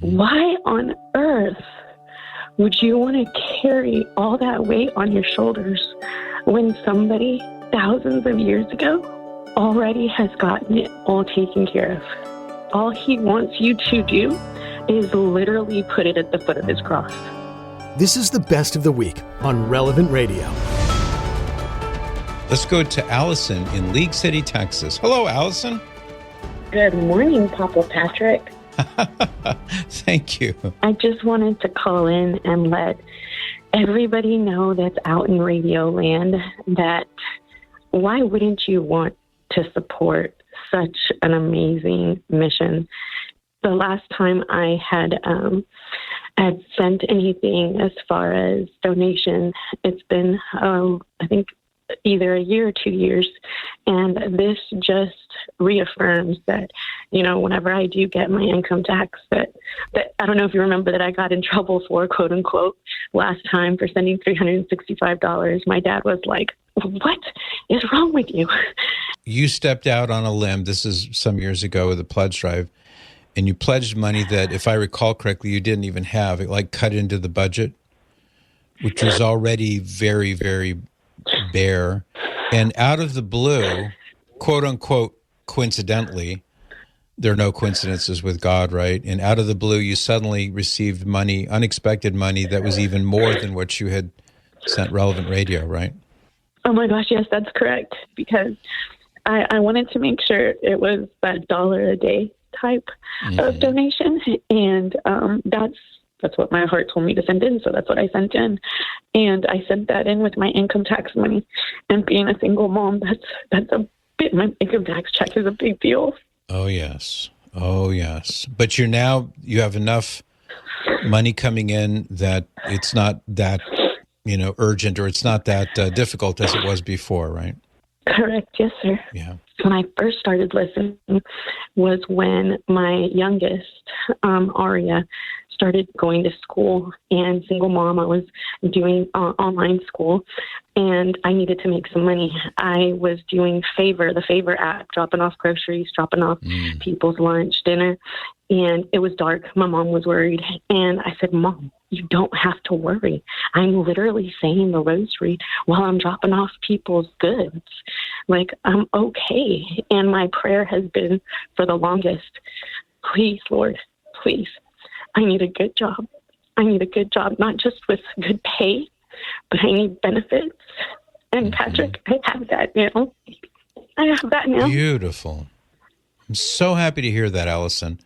Why on earth would you want to carry all that weight on your shoulders when somebody thousands of years ago already has gotten it all taken care of? All he wants you to do is literally put it at the foot of his cross. This is the best of the week on Relevant Radio. Let's go to Alyson in League City, Texas. Hello, Alyson. Good morning, Papa Patrick. Thank you. I just wanted to call in and let everybody know that's out in radio land that why wouldn't you want to support such an amazing mission? The last time I had sent anything as far as donation, it's been, I think, either a year or 2 years. And this just reaffirms that, whenever I do get my income tax, that I don't know if you remember that I got in trouble for, quote unquote, last time for sending $365. My dad was like, what is wrong with you? You stepped out on a limb. This is some years ago with the pledge drive. And you pledged money that, if I recall correctly, you didn't even have. It cut into the budget, which was already very, very bare. And out of the blue, quote unquote, coincidentally, there are no coincidences with God, right? And out of the blue, you suddenly received money, unexpected money that was even more than what you had sent Relevant Radio, right? Oh my gosh, yes, that's correct. Because I wanted to make sure it was that $1 a day type of donation. And that's what my heart told me to send in. So that's what I sent in. And I sent that in with my income tax money. And being a single mom, that's a bit, my income tax check is a big deal. Oh, yes. Oh, yes. But you have enough money coming in that it's not that, urgent, or it's not that difficult as it was before, right? Correct. Yes, sir. Yeah. When I first started listening was when my youngest, Aria, started going to school, and single mom, I was doing online school, and I needed to make some money. I was doing the Favor app, dropping off groceries, dropping off people's lunch, dinner, and it was dark. My mom was worried, and I said, Mom, you don't have to worry. I'm literally saying the Rosary while I'm dropping off people's goods. I'm okay. And my prayer has been for the longest, please, Lord, please, I need a good job. I need a good job, not just with good pay, but I need benefits. And Patrick, I have that now. I have that now. Beautiful. I'm so happy to hear that, Alyson.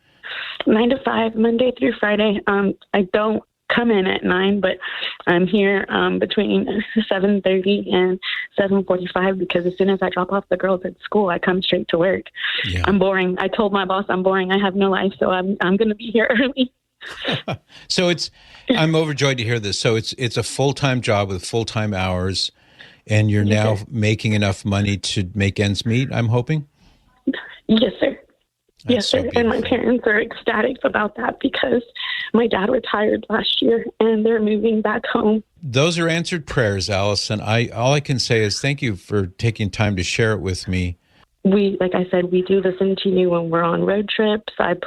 9 to 5, Monday through Friday. I don't come in at 9, but I'm here between 7:30 and 7:45 because as soon as I drop off the girls at school, I come straight to work. Yeah. I'm boring. I told my boss I'm boring. I have no life, so I'm going to be here early. So I'm overjoyed to hear this. So it's a full-time job with full-time hours, and you're now making enough money to make ends meet, I'm hoping? Yes, sir. That's yes, sir. And my parents are ecstatic about that because my dad retired last year and they're moving back home. Those are answered prayers, Alyson. All I can say is thank you for taking time to share it with me. Like I said, we do listen to you when we're on road trips. Like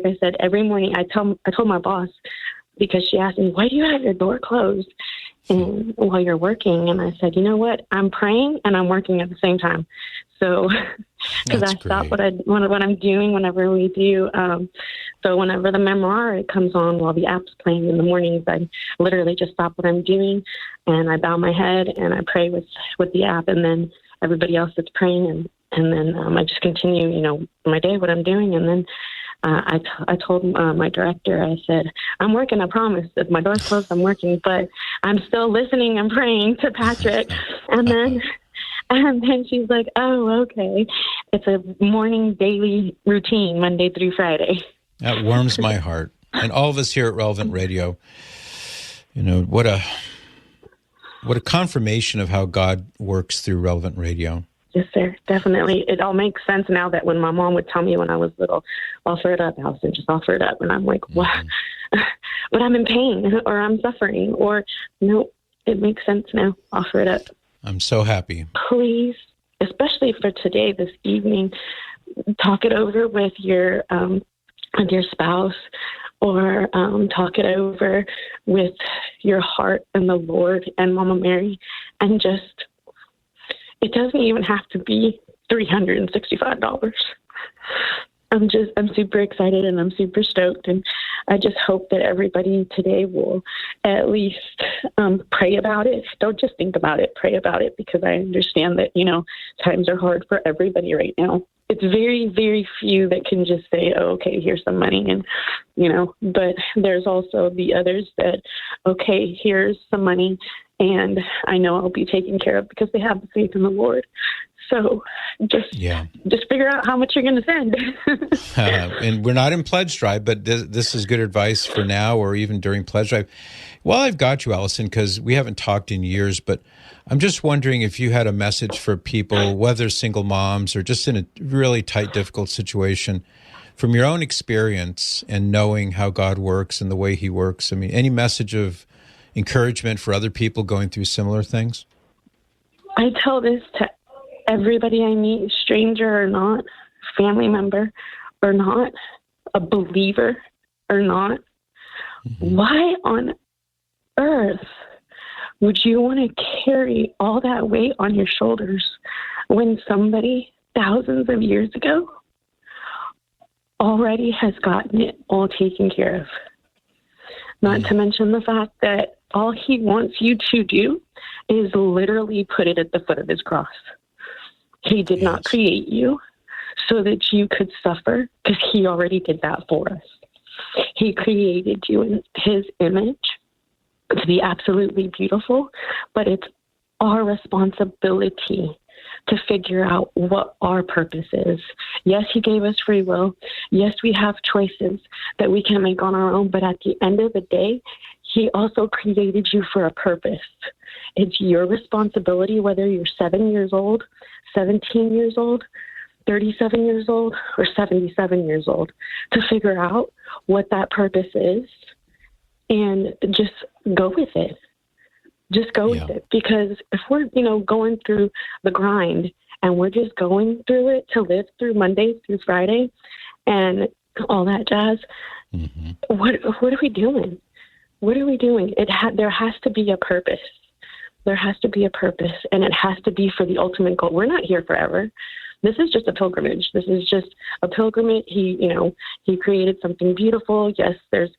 I said, every morning I told my boss, because she asked me, why do you have your door closed and while you're working? And I said, you know what? I'm praying and I'm working at the same time. So, because I stop what I'm doing whenever we do. So whenever the memoir comes on while the app's playing in the mornings, I literally just stop what I'm doing and I bow my head and I pray with the app, and then everybody else is praying, and then I just continue, my day, what I'm doing, and then I told my director, I said, I'm working, I promise. If my door's closed, I'm working, but I'm still listening and praying to Patrick. And then she's like, oh, okay. It's a morning daily routine, Monday through Friday. That warms my heart. And all of us here at Relevant Radio, what a confirmation of how God works through Relevant Radio. Yes, sir. Definitely. It all makes sense now that when my mom would tell me when I was little, offer it up, Alyson, just offer it up. And I'm like, what? But I'm in pain or I'm suffering or no, it makes sense now. Offer it up. I'm so happy. Please, especially for today, this evening, talk it over with your with your spouse, or talk it over with your heart and the Lord and Mama Mary, and just, it doesn't even have to be $365. I'm super excited and I'm super stoked. And I just hope that everybody today will at least pray about it. Don't just think about it, pray about it, because I understand that, times are hard for everybody right now. It's very, very few that can just say, oh, okay, here's some money. And, but there's also the others that, okay, here's some money and I know I'll be taken care of because they have the faith in the Lord. So just figure out how much you're going to send. And we're not in pledge drive, but this is good advice for now or even during pledge drive. Well, I've got you, Alyson, because we haven't talked in years, but I'm just wondering if you had a message for people, whether single moms or just in a really tight, difficult situation, from your own experience and knowing how God works and the way he works. I mean, any message of encouragement for other people going through similar things? I tell this to everybody I meet, stranger or not, family member or not, a believer or not. Why on earth would you want to carry all that weight on your shoulders when somebody thousands of years ago already has gotten it all taken care of? Not to mention the fact that all he wants you to do is literally put it at the foot of his cross. He did not create you so that you could suffer, because he already did that for us. He created you in his image to be absolutely beautiful, but it's our responsibility to figure out what our purpose is. Yes, he gave us free will. Yes, we have choices that we can make on our own, but at the end of the day, he also created you for a purpose. It's your responsibility, whether you're 7 years old, 17 years old, 37 years old, or 77 years old, to figure out what that purpose is and just go with it. Just go with it. Because if we're, going through the grind and we're just going through it to live through Monday through Friday and all that jazz, what are we doing? What are we doing? There has to be a purpose. There has to be a purpose, and it has to be for the ultimate goal. We're not here forever. This is just a pilgrimage. This is just a pilgrimage. He created something beautiful. Yes, there's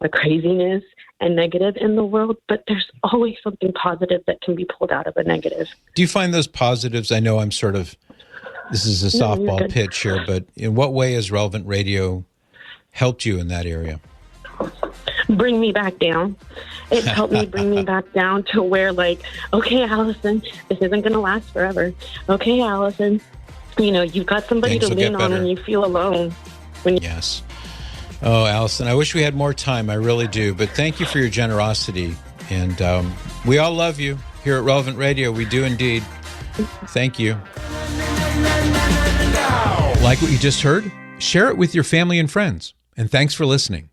the craziness and negative in the world, but there's always something positive that can be pulled out of a negative. Do you find those positives? I know this is a softball pitch here, but in what way has Relevant Radio helped you in that area? Bring me back down. It's helped me bring me back down to where, okay, Alyson, this isn't going to last forever. Okay, Alyson, you've got somebody to lean on when you feel alone. Yes. Oh, Alyson, I wish we had more time. I really do. But thank you for your generosity. And we all love you here at Relevant Radio. We do indeed. Thank you. Like what you just heard? Share it with your family and friends. And thanks for listening.